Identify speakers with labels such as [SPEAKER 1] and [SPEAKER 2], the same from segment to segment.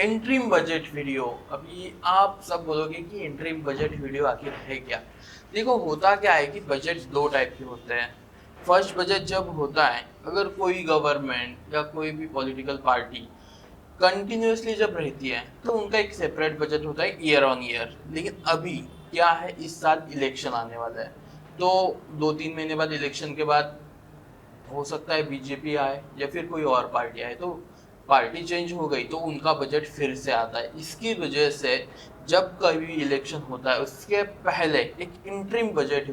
[SPEAKER 1] Interim budget video. अभी आप सब बोलोगे कि इंटरिम बजट वीडियो आखिर है क्या। देखो होता क्या है कि बजट दो टाइप के होते हैं। फर्स्ट बजट जब होता है, अगर कोई गवर्नमेंट या कोई भी पॉलिटिकल पार्टी कंटिन्यूसली जब रहती है तो उनका एक सेपरेट बजट होता है ईयर ऑन ईयर। लेकिन अभी क्या है, इस साल इलेक्शन आने वाला है, तो 2-3 महीने बाद इलेक्शन के बाद हो सकता है बीजेपी आए या फिर कोई और पार्टी आए, तो पार्टी चेंज हो गई तो उनका बजट फिर से आता है। इसकी वजह से जब कभी इलेक्शन होता है उसके पहले एक इंटरिम बजट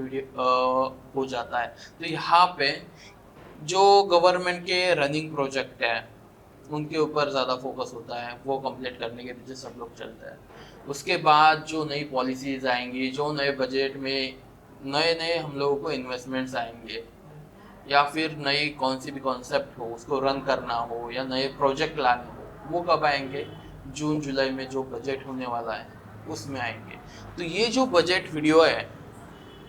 [SPEAKER 1] हो जाता है। तो यहाँ पे जो गवर्नमेंट के रनिंग प्रोजेक्ट है उनके ऊपर ज़्यादा फोकस होता है, वो कंप्लीट करने के पीछे सब लोग चलते हैं। उसके बाद जो नई पॉलिसीज आएंगी, जो नए बजट में नए नए हम लोगों को इन्वेस्टमेंट्स आएंगे, या फिर नई कौन सी भी कॉन्सेप्ट हो उसको रन करना हो या नए प्रोजेक्ट लाने हो, वो कब आएंगे? जून जुलाई में जो बजट होने वाला है उसमें आएंगे। तो ये जो बजट वीडियो है,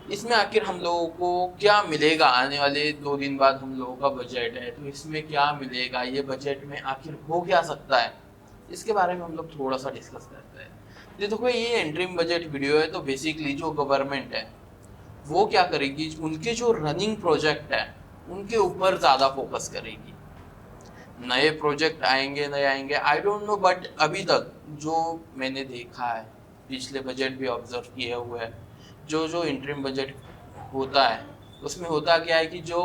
[SPEAKER 1] इसमें आखिर हम लोगों को क्या मिलेगा? आने वाले 2 दिन बाद हम लोगों का बजट है, तो इसमें क्या मिलेगा, ये बजट में आखिर हो क्या सकता है, इसके बारे में हम लोग थोड़ा सा डिस्कस करते हैं। ये देखो, ये इंटरिम बजट वीडियो है, तो बेसिकली जो गवर्नमेंट है वो क्या करेगी, उनके जो रनिंग प्रोजेक्ट है उनके ऊपर ज़्यादा फोकस करेगी। नए प्रोजेक्ट आएंगे नए आएंगे आई डोंट नो, बट अभी तक जो मैंने देखा है, पिछले बजट भी ऑब्जर्व किए हुए है, जो जो इंटरिम बजट होता है उसमें होता क्या है कि जो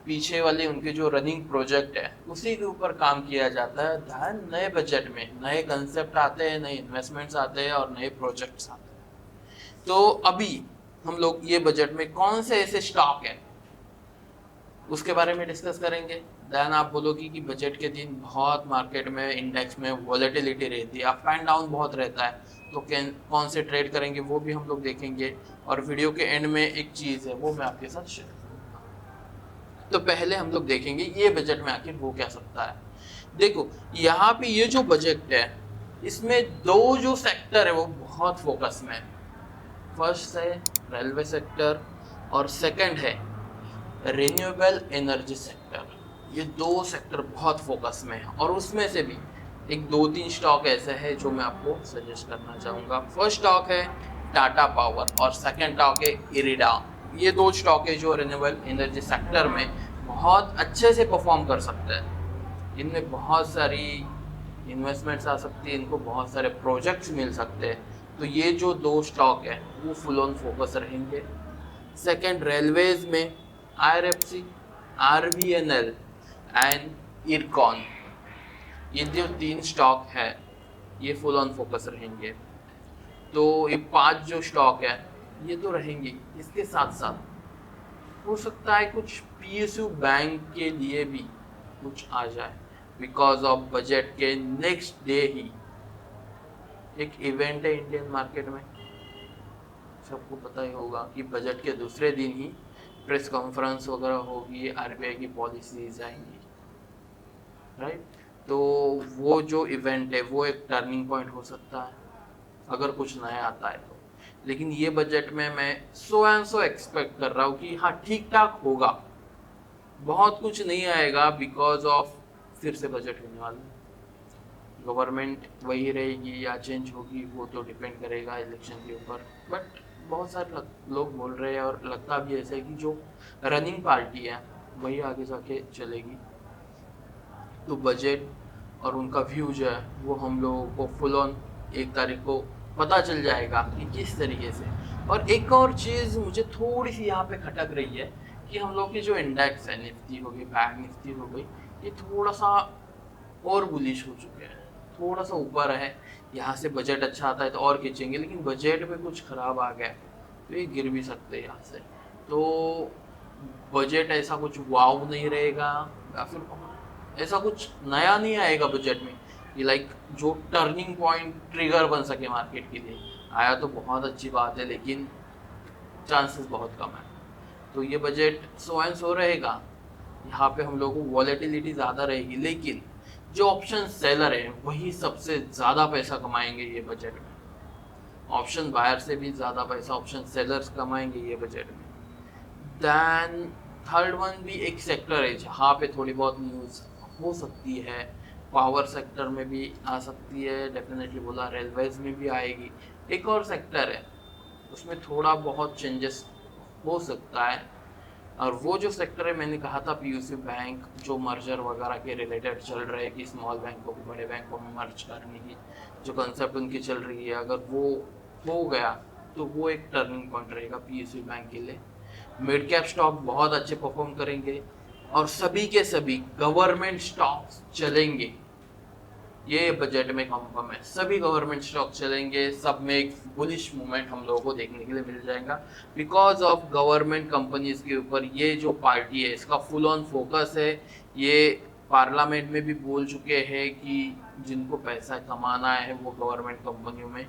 [SPEAKER 1] पीछे वाले उनके जो रनिंग प्रोजेक्ट है उसी के ऊपर काम किया जाता है। ध्यान, नए बजट में नए कंसेप्ट आते हैं, नए इन्वेस्टमेंट्स आते हैं और नए प्रोजेक्ट्स आते हैं। तो अभी हम लोग ये बजट में कौन से ऐसे स्टॉक है उसके बारे में डिस्कस करेंगे। देन आप बोलोगे कि बजट के दिन बहुत मार्केट में इंडेक्स में वॉलेटिलिटी रहती है, अप एंड डाउन बहुत रहता है, तो कौन से ट्रेड करेंगे वो भी हम लोग देखेंगे। और वीडियो के एंड में एक चीज़ है वो मैं आपके साथ शेयर करूँगा। तो पहले हम लोग देखेंगे ये बजट में आखिर हो क्या सकता है। देखो यहाँ पे ये जो बजट है इसमें दो जो सेक्टर है वो बहुत फोकस में है। फर्स्ट है रेलवे सेक्टर और सेकंड है रिन्यूएबल एनर्जी सेक्टर। ये दो सेक्टर बहुत फोकस में है और उसमें से भी एक 2-3 स्टॉक ऐसे हैं जो मैं आपको सजेस्ट करना चाहूँगा। फर्स्ट स्टॉक है टाटा पावर और सेकंड स्टॉक है इरिडा। ये दो स्टॉक है जो रिन्यूएबल एनर्जी सेक्टर में बहुत अच्छे से परफॉर्म कर सकते हैं। इनमें बहुत सारी इन्वेस्टमेंट्स आ सकती है, इनको बहुत सारे प्रोजेक्ट्स मिल सकते हैं। तो ये जो दो स्टॉक है वो फुल ऑन फोकस रहेंगे। सेकंड, रेलवेज में IRFC, RVNL एंड इरकॉन, ये जो 3 स्टॉक है ये फुल ऑन फोकस रहेंगे। तो ये 5 जो स्टॉक है ये तो रहेंगे। इसके साथ साथ हो सकता है कुछ PSU बैंक के लिए भी कुछ आ जाए, बिकॉज ऑफ बजट के नेक्स्ट डे ही एक इवेंट है इंडियन मार्केट में। सबको पता ही होगा कि बजट के दूसरे दिन ही प्रेस कॉन्फ्रेंस वगैरह होगी, RBI की पॉलिसीज आएंगी, राइट। तो वो जो इवेंट है वो एक टर्निंग पॉइंट हो सकता है अगर कुछ नया आता है तो। लेकिन ये बजट में मैं 100 एक्सपेक्ट कर रहा हूँ कि हाँ ठीक ठाक होगा, बहुत कुछ नहीं आएगा, बिकॉज ऑफ फिर से बजट होने वाला है। गवर्नमेंट वही रहेगी या चेंज होगी वो तो डिपेंड करेगा इलेक्शन के ऊपर। बट बहुत सारे लोग बोल रहे हैं और लगता भी ऐसा है कि जो रनिंग पार्टी है वही आगे जाके चलेगी। तो बजट और उनका व्यू जो है वो हम लोगों को फुल ऑन 1 तारीख को पता चल जाएगा कि किस तरीके से। और एक और चीज़ मुझे थोड़ी सी यहाँ पे खटक रही है कि हम लोग की जो इंडेक्स है, निफ्टी हो गई, बैंक निफ्टी हो गई, ये थोड़ा सा और बुलिश हो चुके हैं, थोड़ा सा ऊपर है। यहाँ से बजट अच्छा आता है तो और खींचेंगे, लेकिन बजट में कुछ खराब आ गया तो ये गिर भी सकते हैं यहाँ से। तो बजट ऐसा कुछ वाव नहीं रहेगा या फिर ऐसा कुछ नया नहीं आएगा बजट में कि लाइक जो टर्निंग पॉइंट ट्रिगर बन सके मार्केट के लिए। आया तो बहुत अच्छी बात है, लेकिन चांसेस बहुत कम है। तो ये बजट सो एंड सो रहेगा। यहाँ पे हम लोगों को वॉलेटिलिटी ज़्यादा रहेगी, लेकिन जो ऑप्शन सेलर है वही सबसे ज़्यादा पैसा कमाएंगे ये बजट में। ऑप्शन बायर से भी ज़्यादा पैसा ऑप्शन सेलर्स कमाएंगे ये बजट में। दैन थर्ड वन भी एक सेक्टर है जहाँ पे थोड़ी बहुत न्यूज़ हो सकती है, पावर सेक्टर में भी आ सकती है, डेफिनेटली बोला, रेलवेज में भी आएगी। एक और सेक्टर है उसमें थोड़ा बहुत चेंजेस हो सकता है, और वो जो सेक्टर है मैंने कहा था पीयूसी बैंक, जो मर्जर वगैरह के रिलेटेड चल रहे हैं कि स्मॉल बैंकों को बड़े बैंकों में मर्ज करने की जो कंसेप्ट उनकी चल रही है, अगर वो हो गया तो वो एक टर्निंग पॉइंट रहेगा पीयूसी बैंक के लिए। मिड कैप स्टॉक बहुत अच्छे परफॉर्म करेंगे और सभी के सभी गवर्नमेंट स्टॉक्स चलेंगे। ये बजट में कंफर्म है, सभी गवर्नमेंट स्टॉक चलेंगे, सब में एक बुलिश मूवमेंट हम लोगों को देखने के लिए मिल जाएगा बिकॉज ऑफ गवर्नमेंट कंपनीज के ऊपर ये जो पार्टी है इसका फुल ऑन फोकस है। ये पार्लियामेंट में भी बोल चुके हैं कि जिनको पैसा कमाना है वो गवर्नमेंट कंपनियों में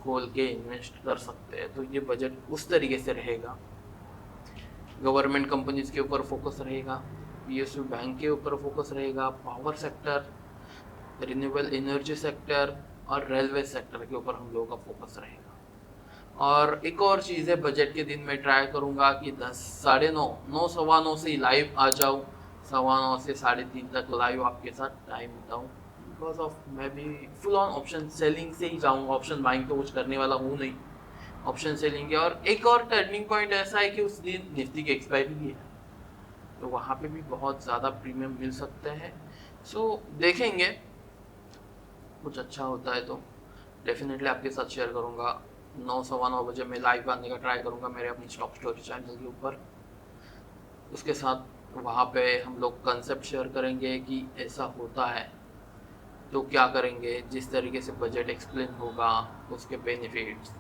[SPEAKER 1] खोल के इन्वेस्ट कर सकते हैं। तो ये बजट उस तरीके से रहेगा, गवर्नमेंट कंपनीज के ऊपर फोकस रहेगा, पीएसयू बैंक के ऊपर फोकस रहेगा, power sector, renewable energy sector और रेलवे सेक्टर के ऊपर हम लोगों का फोकस रहेगा। और एक और चीज़ है, बजट के दिन मैं ट्राई करूंगा कि 10, 9:30, 9, सवा 9 से लाइव आ जाऊँ, 9:15 से 3:30 तक लाइव आपके साथ टाइम बिताऊँ, बिकॉज ऑफ मैं भी फुल ऑन ऑप्शन सेलिंग से ही जाऊँगा, ऑप्शन बाइंग तो कुछ करने वाला हूँ नहीं, ऑप्शन सेलिंग है। और एक और टर्निंग पॉइंट ऐसा है कि उस दिन निफ्टी की एक्सपायरी भी है, तो वहाँ पे भी बहुत ज़्यादा प्रीमियम मिल सकते हैं। सो देखेंगे, कुछ अच्छा होता है तो डेफिनेटली आपके साथ शेयर करूँगा। 9, सवा 9 बजे मैं लाइव आने का ट्राई करूँगा मेरे अपनी स्टॉक स्टोरी चैनल के ऊपर। उसके साथ वहाँ पे हम लोग कंसेप्ट शेयर करेंगे कि ऐसा होता है तो क्या करेंगे, जिस तरीके से बजट एक्सप्लेन होगा, उसके बेनिफिट्स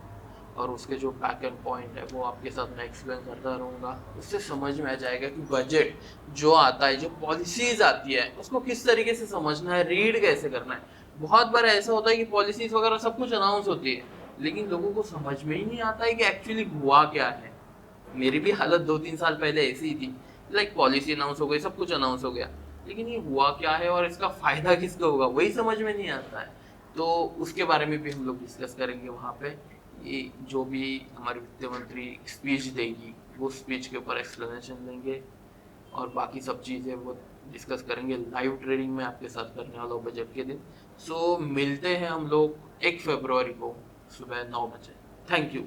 [SPEAKER 1] और उसके जो बैक एंड पॉइंट है वो आपके साथ मैं एक्सप्लेन करता रहूँगा। उससे समझ में आ जाएगा कि बजट जो आता है, जो पॉलिसीज आती है, उसको किस तरीके से समझना है, रीड कैसे करना है। बहुत बार ऐसा होता है कि पॉलिसीज वगैरह सब कुछ अनाउंस होती है लेकिन लोगों को समझ में ही नहीं आता है कि एक्चुअली हुआ क्या है। मेरी भी हालत 2-3 साल पहले ऐसी ही थी, लाइक पॉलिसी अनाउंस हो गई, सब कुछ अनाउंस हो गया, लेकिन ये हुआ क्या है और इसका फायदा किसको होगा वही समझ में नहीं आता है। तो उसके बारे में भी हम लोग डिस्कस करेंगे वहाँ पे। ये जो भी हमारी वित्त मंत्री स्पीच देगी वो स्पीच के ऊपर एक्सप्लेनेशन देंगे और बाकी सब चीज़ें वो डिस्कस करेंगे लाइव ट्रेडिंग में आपके साथ करने वाला बजट के दिन। सो मिलते हैं हम लोग 1 फरवरी को सुबह 9 बजे। Thank you.